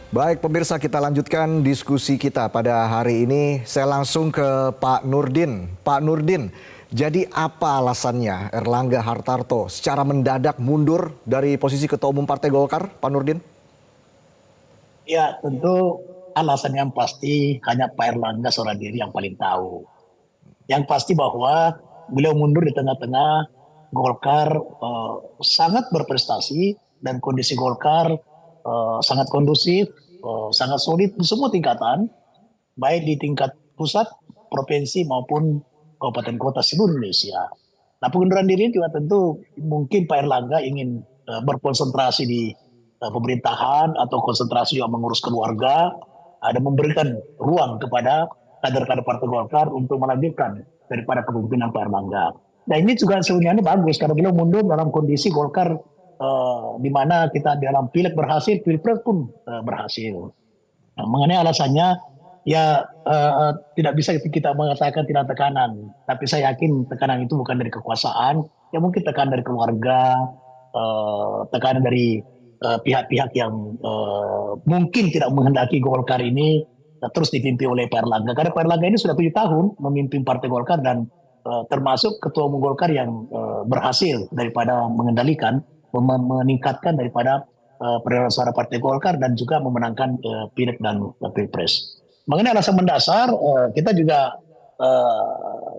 Baik pemirsa, kita lanjutkan diskusi kita pada hari ini. Saya langsung ke Pak Nurdin. Pak Nurdin, jadi apa alasannya Erlangga Hartarto secara mendadak mundur dari posisi Ketua Umum Partai Golkar, Pak Nurdin? Ya, tentu alasan yang pasti hanya Pak Erlangga seorang diri yang paling tahu. Yang pasti bahwa beliau mundur di tengah-tengah Golkar sangat berprestasi dan kondisi Golkar sangat kondusif, sangat solid di semua tingkatan, baik di tingkat pusat, provinsi maupun kabupaten kota seluruh Indonesia. Nah, pengunduran diri juga tentu mungkin Pak Erlangga ingin berkonsentrasi di pemerintahan atau konsentrasi yang mengurus keluarga, ada memberikan ruang kepada kader-kader Partai Golkar untuk melanjutkan daripada kepemimpinan Pak Erlangga. Nah, ini juga sebenarnya bagus karena beliau mundur dalam kondisi Golkar di mana kita dalam pileg berhasil, pilpres pun berhasil. Nah, mengenai alasannya, ya tidak bisa kita mengatakan tidak tekanan, tapi saya yakin tekanan itu bukan dari kekuasaan, ya mungkin tekanan dari keluarga, tekanan dari pihak-pihak yang mungkin tidak menghendaki Golkar ini terus dipimpin oleh Pak Erlangga. Karena Pak Erlangga ini sudah 7 tahun memimpin Partai Golkar dan termasuk Ketua Umum Golkar yang berhasil daripada mengendalikan, meningkatkan daripada perolehan suara Partai Golkar dan juga memenangkan pileg dan pilpres. Mengenai alasan mendasar, kita juga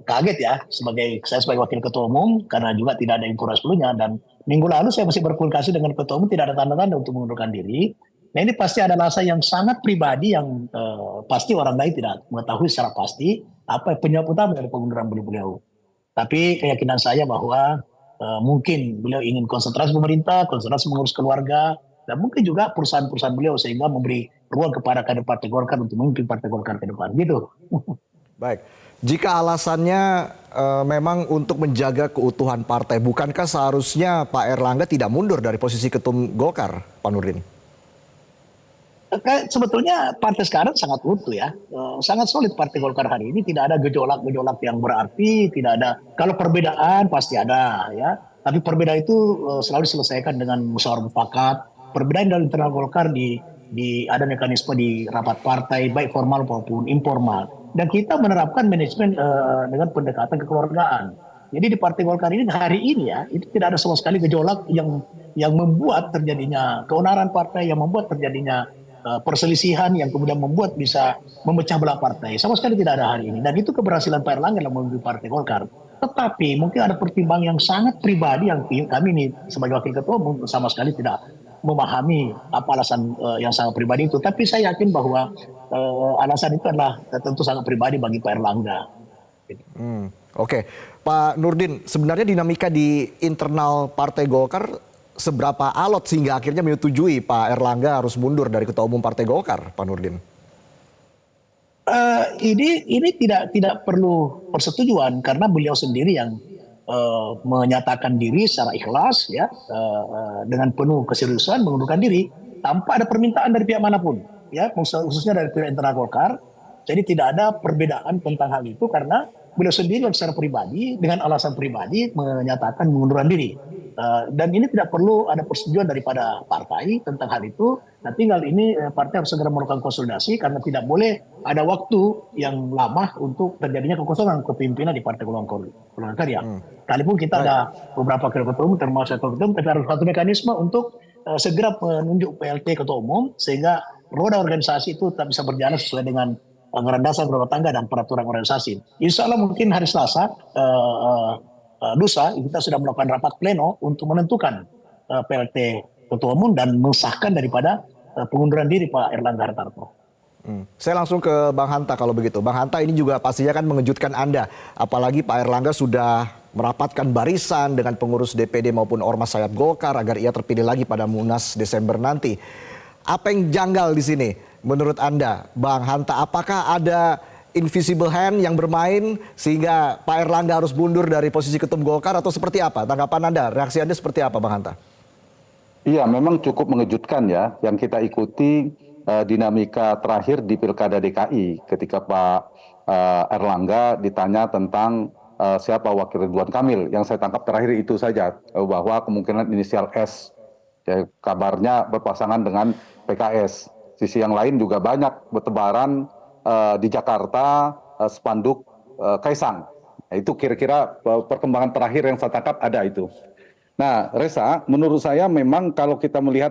kaget ya saya sebagai wakil ketua umum karena juga tidak ada informasi sebelumnya, dan minggu lalu saya masih berkomunikasi dengan ketua umum, tidak ada tanda-tanda untuk mengundurkan diri. Nah, ini pasti ada alasan yang sangat pribadi yang pasti orang lain tidak mengetahui secara pasti apa penyebab utama dari pengunduran beliau. Tapi keyakinan saya bahwa mungkin beliau ingin konsentrasi pemerintah, konsentrasi mengurus keluarga, dan mungkin juga perusahaan-perusahaan beliau sehingga memberi ruang kepada kader Partai Golkar untuk memimpin Partai Golkar ke depan. Gitu. Baik, jika alasannya memang untuk menjaga keutuhan partai, bukankah seharusnya Pak Erlangga tidak mundur dari posisi Ketum Golkar, Pak Nurdin? Sebetulnya partai sekarang sangat utuh ya, sangat solid Partai Golkar hari ini, tidak ada gejolak-gejolak yang berarti, tidak ada. Kalau perbedaan pasti ada ya, tapi perbedaan itu selalu diselesaikan dengan musyawarah mufakat. Perbedaan dalam internal Golkar di ada mekanisme di rapat partai baik formal maupun informal, dan kita menerapkan manajemen dengan pendekatan kekeluargaan. Jadi di Partai Golkar ini hari ini ya, itu tidak ada sama sekali gejolak yang membuat terjadinya keonaran partai, yang membuat terjadinya perselisihan yang kemudian membuat bisa memecah belah partai. Sama sekali tidak ada hari ini. Dan itu keberhasilan Pak Erlangga dalam memimpin Partai Golkar. Tetapi mungkin ada pertimbangan yang sangat pribadi yang kami ini sebagai wakil ketua sama sekali tidak memahami apa alasan yang sangat pribadi itu. Tapi saya yakin bahwa alasan itu adalah tentu sangat pribadi bagi Pak Erlangga. Oke, Pak Nurdin, sebenarnya dinamika di internal Partai Golkar seberapa alot sehingga akhirnya menyetujui Pak Erlangga harus mundur dari Ketua Umum Partai Golkar, Pak Nurdin? Ini tidak perlu persetujuan karena beliau sendiri yang menyatakan diri secara ikhlas ya, dengan penuh keseriusan mengundurkan diri tanpa ada permintaan dari pihak manapun ya, khususnya dari pihak internal Golkar. Jadi tidak ada perbedaan tentang hal itu karena beliau sendiri secara pribadi dengan alasan pribadi menyatakan mengundurkan diri. Dan ini tidak perlu ada persetujuan daripada partai tentang hal itu. Nah, tinggal ini partai harus segera melakukan konsolidasi karena tidak boleh ada waktu yang lama untuk terjadinya kekosongan kepemimpinan di Partai Golkar Karya. Kalaupun kita ada beberapa ketua umum termasuk ketua umum, tapi harus satu mekanisme untuk segera menunjuk PLT ketua umum sehingga roda organisasi itu tetap bisa berjalan sesuai dengan anggaran dasar rumah tangga dan peraturan organisasi. Insya Allah mungkin hari Selasa lusa kita sudah melakukan rapat pleno untuk menentukan PLT ketua umum dan mensahkan daripada pengunduran diri Pak Erlangga Hartarto. Saya langsung ke Bang Hanta kalau begitu. Bang Hanta, ini juga pastinya kan mengejutkan Anda. Apalagi Pak Erlangga sudah merapatkan barisan dengan pengurus DPD maupun ormas sayap Golkar agar ia terpilih lagi pada Munas Desember nanti. Apa yang janggal di sini menurut Anda, Bang Hanta? Apakah ada invisible hand yang bermain sehingga Pak Erlangga harus mundur dari posisi Ketum Golkar atau seperti apa? Tanggapan Anda, reaksi Anda seperti apa, Bang Hanta? Iya, memang cukup mengejutkan ya yang kita ikuti dinamika terakhir di Pilkada DKI ketika Pak Erlangga ditanya tentang siapa wakil Ridwan Kamil. Yang saya tangkap terakhir itu saja, bahwa kemungkinan inisial S, ya, kabarnya berpasangan dengan PKS. sisi yang lain juga banyak bertebaran di Jakarta spanduk Kaisang. Nah, itu kira-kira perkembangan terakhir yang saya tangkap ada itu. Nah, Reza, menurut saya memang kalau kita melihat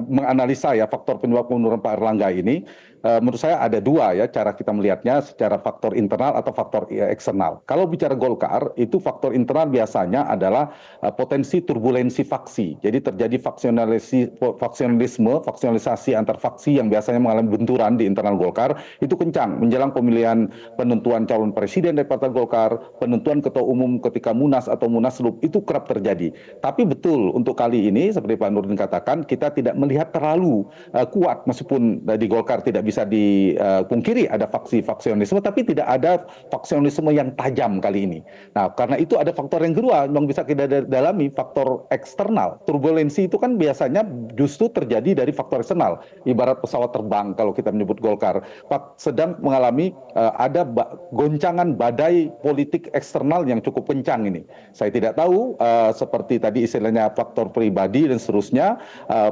menganalisa ya faktor penyebab penurunan Pak Erlangga ini, menurut saya ada dua ya cara kita melihatnya, secara faktor internal atau faktor eksternal. Kalau bicara Golkar, itu faktor internal biasanya adalah potensi turbulensi faksi. Jadi terjadi faksionalisasi antar faksi yang biasanya mengalami benturan di internal Golkar, itu kencang menjelang pemilihan penentuan calon presiden dari Partai Golkar, penentuan ketua umum ketika Munas atau Munaslup, itu kerap terjadi. Tapi betul untuk kali ini seperti Pak Nurdin katakan, kita tidak melihat terlalu kuat, meskipun di Golkar tidak bisa dipungkiri ada faksionisme, tapi tidak ada faksionisme yang tajam kali ini. Nah, karena itu ada faktor yang kedua yang bisa kita dalami, faktor eksternal. Turbulensi itu kan biasanya justru terjadi dari faktor eksternal. Ibarat pesawat terbang kalau kita menyebut Golkar sedang mengalami ada goncangan badai politik eksternal yang cukup kencang ini. Saya tidak tahu seperti tadi istilahnya faktor pribadi dan seterusnya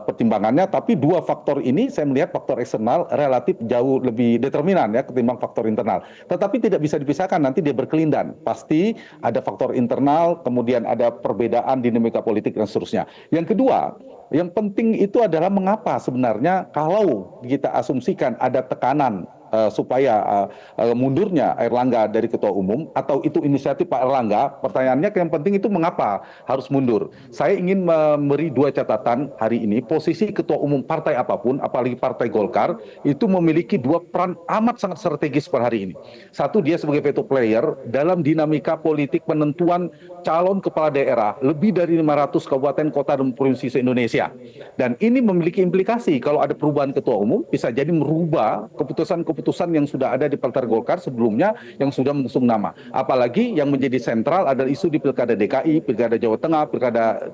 pertimbangannya, tapi dua faktor ini saya melihat faktor eksternal relatif jauh lebih determinan ya ketimbang faktor internal. Tetapi tidak bisa dipisahkan, nanti dia berkelindan. Pasti ada faktor internal, kemudian ada perbedaan dinamika politik dan seterusnya. Yang kedua, yang penting itu adalah mengapa sebenarnya kalau kita asumsikan ada tekanan supaya mundurnya Erlangga dari ketua umum, atau itu inisiatif Pak Erlangga, pertanyaannya yang penting itu mengapa harus mundur. Saya ingin memberi dua catatan hari ini. Posisi ketua umum partai apapun, apalagi partai Golkar, itu memiliki dua peran amat sangat strategis per hari ini. Satu, dia sebagai veto player dalam dinamika politik penentuan calon kepala daerah lebih dari 500 kabupaten, kota, dan provinsi se-Indonesia. Dan ini memiliki implikasi kalau ada perubahan ketua umum, bisa jadi merubah keputusan yang sudah ada di Partai Golkar sebelumnya yang sudah mengusung nama. Apalagi yang menjadi sentral adalah isu di Pilkada DKI, Pilkada Jawa Tengah,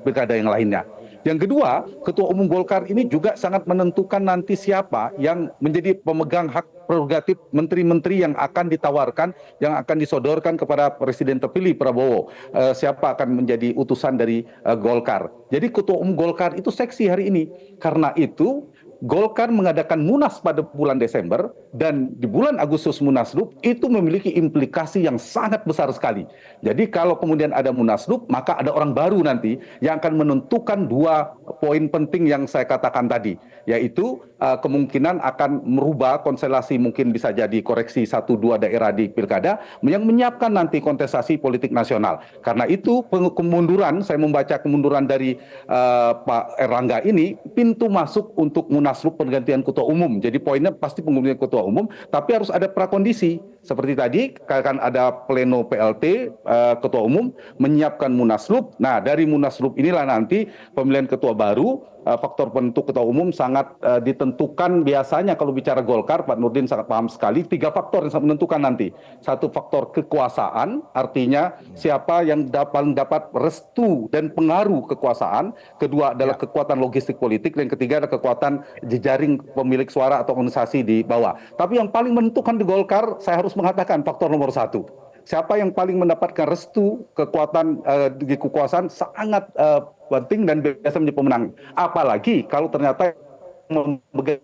Pilkada yang lainnya. Yang kedua, Ketua Umum Golkar ini juga sangat menentukan nanti siapa yang menjadi pemegang hak prerogatif menteri-menteri yang akan ditawarkan, yang akan disodorkan kepada Presiden terpilih Prabowo. Siapa akan menjadi utusan dari Golkar. Jadi Ketua Umum Golkar itu seksi hari ini. Karena itu Golkar mengadakan Munas pada bulan Desember, dan di bulan Agustus Munaslup itu memiliki implikasi yang sangat besar sekali. Jadi kalau kemudian ada Munaslup, maka ada orang baru nanti yang akan menentukan dua poin penting yang saya katakan tadi, yaitu kemungkinan akan merubah konstelasi, mungkin bisa jadi koreksi 1-2 daerah di Pilkada, yang menyiapkan nanti kontestasi politik nasional. Karena itu kemunduran, saya membaca kemunduran dari Pak Erlangga ini, pintu masuk untuk Munaslup pergantian ketua umum. Jadi poinnya pasti penggantian ketua umum, tapi harus ada prakondisi. Seperti tadi, akan ada pleno PLT, ketua umum, menyiapkan Munaslup. Nah, dari Munaslup inilah nanti pemilihan ketua baru, faktor penentu ketua umum sangat ditentukan biasanya kalau bicara Golkar, Pak Nurdin sangat paham sekali, 3 faktor yang sangat menentukan nanti. Satu, faktor kekuasaan, artinya siapa yang dapat restu dan pengaruh kekuasaan. Kedua adalah kekuatan logistik politik, dan ketiga adalah kekuatan jejaring pemilik suara atau organisasi di bawah. Tapi yang paling menentukan di Golkar, saya harus mengatakan faktor nomor 1. Siapa yang paling mendapatkan restu kekuatan di kekuasaan sangat penting dan biasa menjadi pemenang. Apalagi kalau ternyata memegang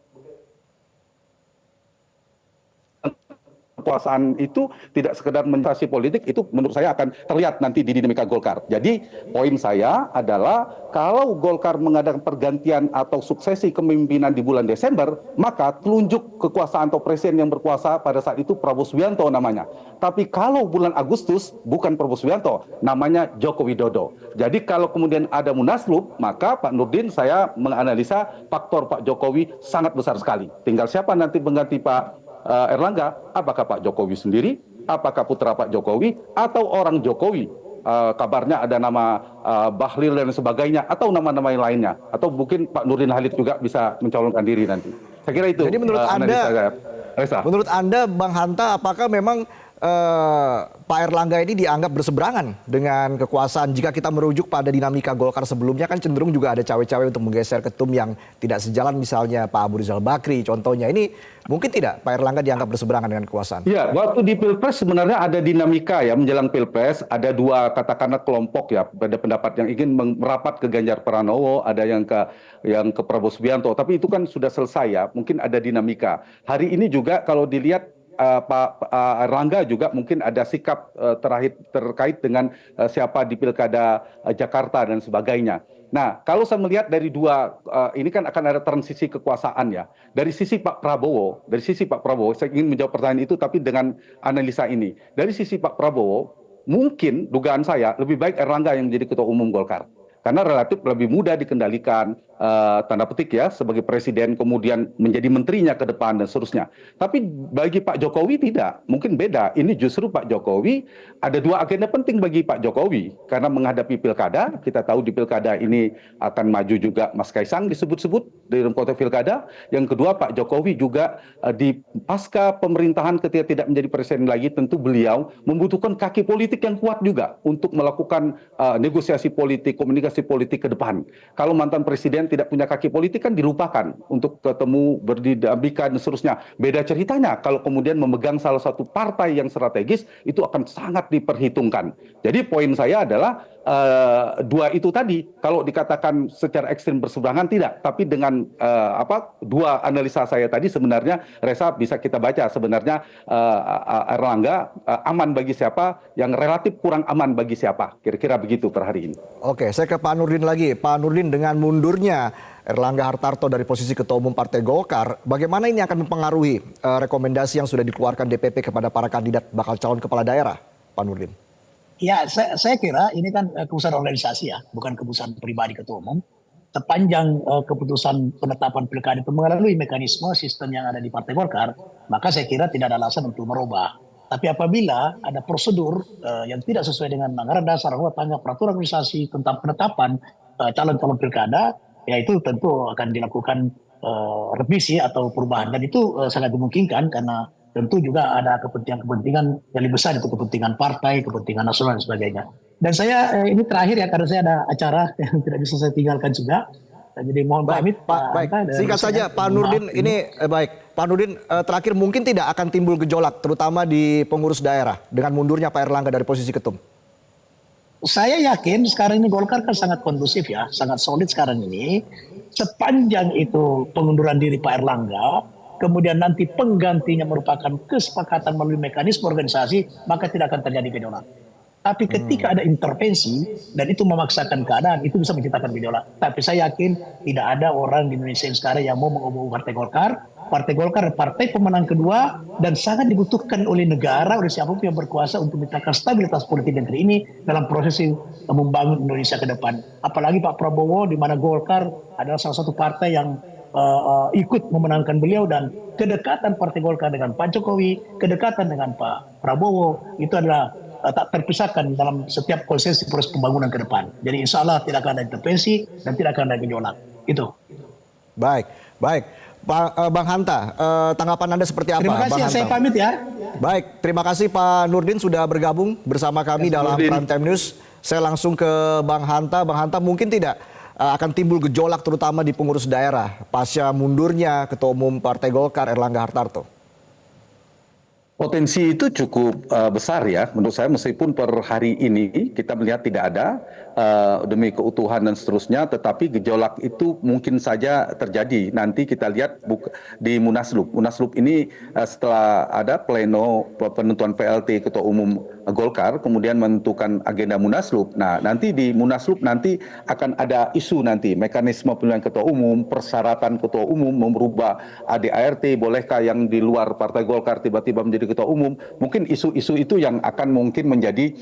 kekuasaan itu tidak sekedar menjadi politik, itu menurut saya akan terlihat nanti di dinamika Golkar. Jadi poin saya adalah kalau Golkar mengadakan pergantian atau suksesi kepemimpinan di bulan Desember, maka telunjuk kekuasaan atau presiden yang berkuasa pada saat itu Prabowo Subianto namanya. Tapi kalau bulan Agustus bukan Prabowo Subianto, namanya Joko Widodo. Jadi kalau kemudian ada Munaslup, maka Pak Nurdin, saya menganalisa faktor Pak Jokowi sangat besar sekali. Tinggal siapa nanti mengganti Pak Erlangga, apakah Pak Jokowi sendiri, apakah putra Pak Jokowi, atau orang Jokowi. Kabarnya ada nama Bahlil dan sebagainya, atau nama-nama yang lainnya, atau mungkin Pak Nurdin Halid juga bisa mencalonkan diri nanti. Saya kira itu. Jadi menurut Anda, Bang Hanta, apakah memang Pak Erlangga ini dianggap berseberangan dengan kekuasaan. Jika kita merujuk pada dinamika Golkar sebelumnya kan cenderung juga ada cawe-cawe untuk menggeser ketum yang tidak sejalan, misalnya Pak Abu Rizal Bakri contohnya. Ini mungkin tidak Pak Erlangga dianggap berseberangan dengan kekuasaan? Ya, waktu di Pilpres sebenarnya ada dinamika ya menjelang Pilpres, ada dua katakanlah kelompok ya, ada pendapat yang ingin merapat ke Ganjar Pranowo, ada yang ke Prabowo Subianto, tapi itu kan sudah selesai ya, mungkin ada dinamika. Hari ini juga kalau dilihat Pak Erlangga juga mungkin ada sikap terkait dengan siapa di Pilkada Jakarta dan sebagainya. Nah, kalau saya melihat dari ini kan akan ada transisi kekuasaan ya. Dari sisi Pak Prabowo, saya ingin menjawab pertanyaan itu tapi dengan analisa ini. Dari sisi Pak Prabowo, mungkin dugaan saya lebih baik Erlangga yang menjadi Ketua Umum Golkar. Karena relatif lebih mudah dikendalikan, tanda petik ya, sebagai presiden, kemudian menjadi menterinya ke depan dan seterusnya. Tapi bagi Pak Jokowi tidak, mungkin beda. Ini justru Pak Jokowi ada dua agenda penting bagi Pak Jokowi. Karena menghadapi pilkada, kita tahu di pilkada ini akan maju juga Mas Kaisang disebut-sebut di dalam konteks pilkada. Yang kedua Pak Jokowi juga di pasca pemerintahan ketika tidak menjadi presiden lagi, tentu beliau membutuhkan kaki politik yang kuat juga untuk melakukan negosiasi politik, komunikasi politik ke depan. Kalau mantan presiden tidak punya kaki politik kan dilupakan untuk ketemu, berdinamika dan seterusnya. Beda ceritanya kalau kemudian memegang salah satu partai yang strategis, itu akan sangat diperhitungkan. Jadi poin saya adalah dua itu tadi, kalau dikatakan secara ekstrim berseberangan tidak, tapi dengan dua analisa saya tadi sebenarnya Reza bisa kita baca sebenarnya Erlangga aman bagi siapa, yang relatif kurang aman bagi siapa, kira-kira begitu per hari ini. Oke, saya ke Pak Nurdin lagi. Pak Nurdin, dengan mundurnya Erlangga Hartarto dari posisi Ketua Umum Partai Golkar, bagaimana ini akan mempengaruhi rekomendasi yang sudah dikeluarkan DPP kepada para kandidat bakal calon kepala daerah, Pak Nurdin? Ya, saya kira ini kan keputusan organisasi ya, bukan keputusan pribadi ketua umum. Sepanjang keputusan penetapan pilkada itu melalui mekanisme sistem yang ada di Partai Golkar, maka saya kira tidak ada alasan untuk merubah. Tapi apabila ada prosedur yang tidak sesuai dengan anggaran dasar, tangga peraturan organisasi tentang penetapan calon-calon pilkada, ya itu tentu akan dilakukan revisi atau perubahan. Dan itu sangat dimungkinkan karena tentu juga ada kepentingan-kepentingan yang lebih besar, itu kepentingan partai, kepentingan nasional dan sebagainya. Dan saya ini terakhir ya, karena saya ada acara yang tidak bisa saya tinggalkan juga. Jadi mohon pamit. Baik. Singkat saja Pak Nurdin, baik. Pak Nurdin, terakhir mungkin tidak akan timbul gejolak terutama di pengurus daerah dengan mundurnya Pak Erlangga dari posisi ketum? Saya yakin sekarang ini Golkar kan sangat kondusif ya, sangat solid sekarang ini. Sepanjang itu pengunduran diri Pak Erlangga, kemudian nanti penggantinya merupakan kesepakatan melalui mekanisme organisasi, maka tidak akan terjadi gejolak. Tapi ketika ada intervensi dan itu memaksakan keadaan, itu bisa menciptakan gejolak. Tapi saya yakin tidak ada orang di Indonesia yang sekarang yang mau mengubah Partai Golkar. Partai Golkar partai pemenang kedua dan sangat dibutuhkan oleh negara, oleh siapapun yang berkuasa untuk menciptakan stabilitas politik negeri ini dalam proses membangun Indonesia ke depan. Apalagi Pak Prabowo, di mana Golkar adalah salah satu partai yang ikut memenangkan beliau, dan kedekatan Partai Golkar dengan Pak Jokowi, kedekatan dengan Pak Prabowo itu adalah tak terpisahkan dalam setiap proses pembangunan ke depan. Jadi insya Allah tidak akan ada intervensi dan tidak akan ada gejolak. Itu. Baik. Bang Hanta, tanggapan Anda seperti apa? Terima kasih, saya pamit ya. Baik, terima kasih Pak Nurdin sudah bergabung bersama kami dalam Prime Time News. Saya langsung ke Bang Hanta. Bang Hanta, mungkin tidak akan timbul gejolak terutama di pengurus daerah pasca mundurnya Ketua Umum Partai Golkar Erlangga Hartarto? Potensi itu cukup besar ya menurut saya, meskipun per hari ini kita melihat tidak ada demi keutuhan dan seterusnya, tetapi gejolak itu mungkin saja terjadi. Nanti kita lihat di Munaslup. Munaslup ini setelah ada pleno penentuan PLT Ketua Umum Golkar, kemudian menentukan agenda Munaslup. Nah, nanti di Munaslup nanti akan ada isu nanti mekanisme pemilihan Ketua Umum, persyaratan Ketua Umum, merubah ADART, bolehkah yang di luar Partai Golkar tiba-tiba menjadi Ketua Umum. Mungkin isu-isu itu yang akan mungkin menjadi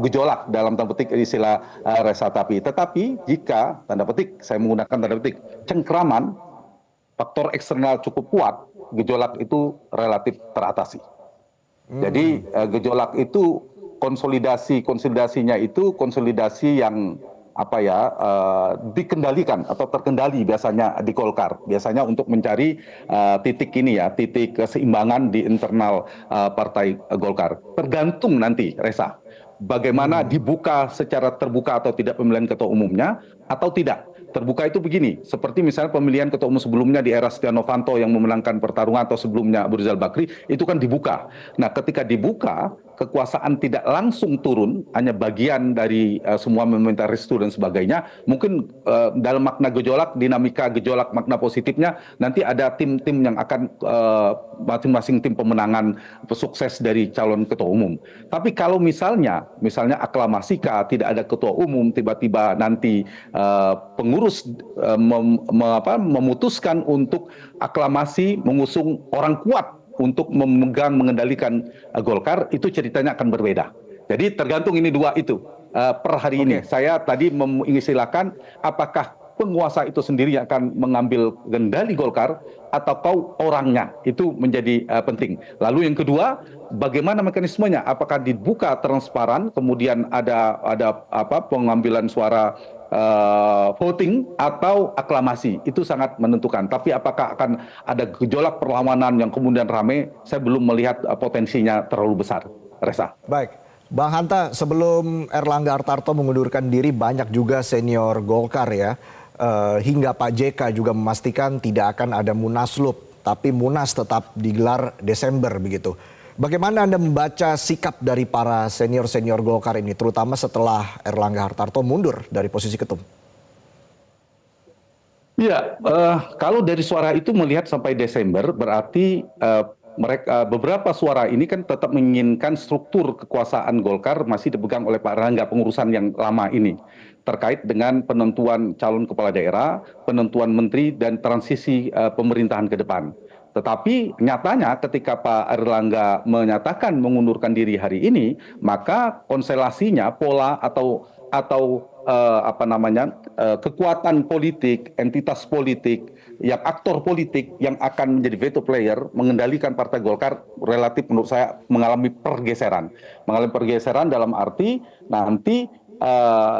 gejolak dalam tanda petik istilah Reza. Tetapi jika tanda petik, saya menggunakan tanda petik, cengkraman, faktor eksternal cukup kuat, gejolak itu relatif teratasi. Jadi gejolak itu konsolidasinya itu konsolidasi yang dikendalikan atau terkendali biasanya di Golkar, biasanya untuk mencari titik ini ya, titik keseimbangan di internal partai Golkar. Tergantung nanti, Reza, bagaimana dibuka secara terbuka atau tidak pemilihan ketua umumnya atau tidak. Terbuka itu begini, seperti misalnya pemilihan ketua umum sebelumnya di era Setia Novanto yang memenangkan pertarungan, atau sebelumnya Abu Rizal Bakri, itu kan dibuka. Nah, ketika dibuka, kekuasaan tidak langsung turun, hanya bagian dari semua meminta restu dan sebagainya. Mungkin dalam makna gejolak, dinamika gejolak makna positifnya, nanti ada tim-tim yang akan masing-masing tim pemenangan sukses dari calon ketua umum. Tapi kalau misalnya aklamasi tidak ada ketua umum, tiba-tiba nanti pengurus memutuskan untuk aklamasi mengusung orang kuat untuk mengendalikan Golkar, itu ceritanya akan berbeda. Jadi tergantung ini dua itu per hari ini. Saya tadi mengistilahkan apakah penguasa itu sendiri yang akan mengambil kendali Golkar atau orangnya, itu menjadi penting. Lalu yang kedua, bagaimana mekanismenya? Apakah dibuka transparan, kemudian ada pengambilan suara voting atau aklamasi, itu sangat menentukan. Tapi apakah akan ada gejolak perlawanan yang kemudian ramai, saya belum melihat potensinya terlalu besar, Reza. Baik, Bang Hanta, sebelum Erlangga Hartarto mengundurkan diri, banyak juga senior Golkar ya, hingga Pak JK juga memastikan tidak akan ada munaslup, tapi Munas tetap digelar Desember begitu. Bagaimana Anda membaca sikap dari para senior-senior Golkar ini, terutama setelah Erlangga Hartarto mundur dari posisi ketum? Ya, kalau dari suara itu melihat sampai Desember, berarti beberapa suara ini kan tetap menginginkan struktur kekuasaan Golkar masih dipegang oleh Pak Erlangga, pengurusan yang lama ini, terkait dengan penentuan calon kepala daerah, penentuan menteri, dan transisi pemerintahan ke depan. Tetapi nyatanya ketika Pak Erlangga menyatakan mengundurkan diri hari ini, maka konstelasinya, pola atau kekuatan politik, entitas politik, yang aktor politik yang akan menjadi veto player mengendalikan Partai Golkar relatif menurut saya mengalami pergeseran. Mengalami pergeseran dalam arti nanti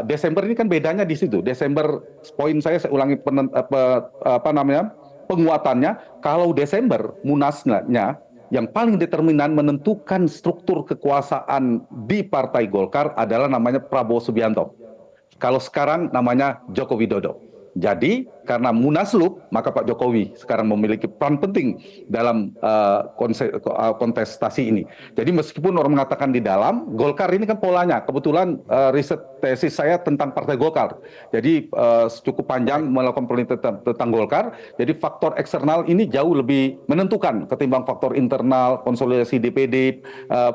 Desember ini kan bedanya di situ. Desember, poin saya ulangi penguatannya, kalau Desember munasnya yang paling determinan menentukan struktur kekuasaan di Partai Golkar adalah namanya Prabowo Subianto. Kalau sekarang namanya Joko Widodo. Jadi karena munaslup, maka Pak Jokowi sekarang memiliki peran penting dalam kontestasi ini. Jadi meskipun orang mengatakan di dalam, Golkar ini kan polanya, kebetulan riset tesis saya tentang Partai Golkar. Jadi cukup panjang melakukan penelitian tentang Golkar. Jadi faktor eksternal ini jauh lebih menentukan ketimbang faktor internal, konsolidasi DPD,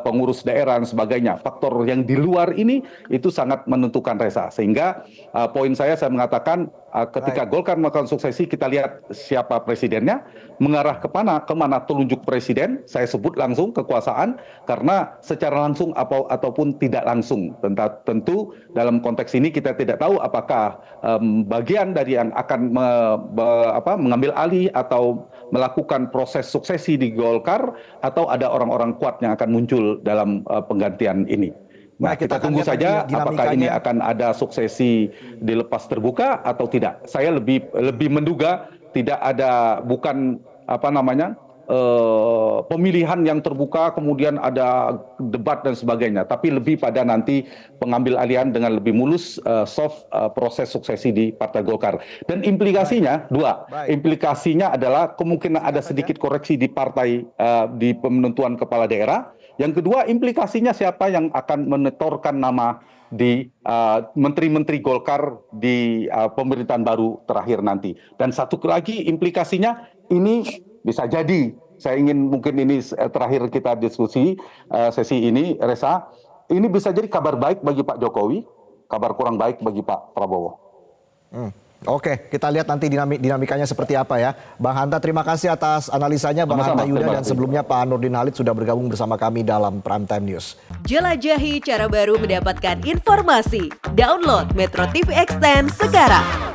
pengurus daerah dan sebagainya. Faktor yang di luar ini itu sangat menentukan, Reza. Sehingga poin saya mengatakan ketika Golkar melakukan suksesi, kita lihat siapa presidennya, mengarah kemana telunjuk presiden, saya sebut langsung kekuasaan, karena secara langsung ataupun tidak langsung. Tentu dalam konteks ini kita tidak tahu apakah bagian dari yang akan mengambil alih atau melakukan proses suksesi di Golkar, atau ada orang-orang kuat yang akan muncul dalam penggantian ini. Nah, kita tunggu saja apakah ini akan ada suksesi dilepas terbuka atau tidak. Saya lebih menduga tidak ada, bukan pemilihan yang terbuka kemudian ada debat dan sebagainya, tapi lebih pada nanti pengambil alihan dengan lebih mulus soft proses suksesi di Partai Golkar. Dan implikasinya dua. Implikasinya adalah kemungkinan ada sedikit koreksi di partai di penentuan kepala daerah. Yang kedua, implikasinya siapa yang akan menetorkan nama di menteri-menteri Golkar di pemerintahan baru terakhir nanti. Dan satu lagi implikasinya, ini bisa jadi, saya ingin mungkin ini terakhir kita diskusi sesi ini, Reza, ini bisa jadi kabar baik bagi Pak Jokowi, kabar kurang baik bagi Pak Prabowo. Oke, kita lihat nanti dinamikanya seperti apa ya. Bang Hanta, terima kasih atas analisanya. Bang Hanta Yuda, dan sebelumnya Pak Nurdin Halid sudah bergabung bersama kami dalam Prime Time News. Jelajahi cara baru mendapatkan informasi. Download Metro TV Extend sekarang.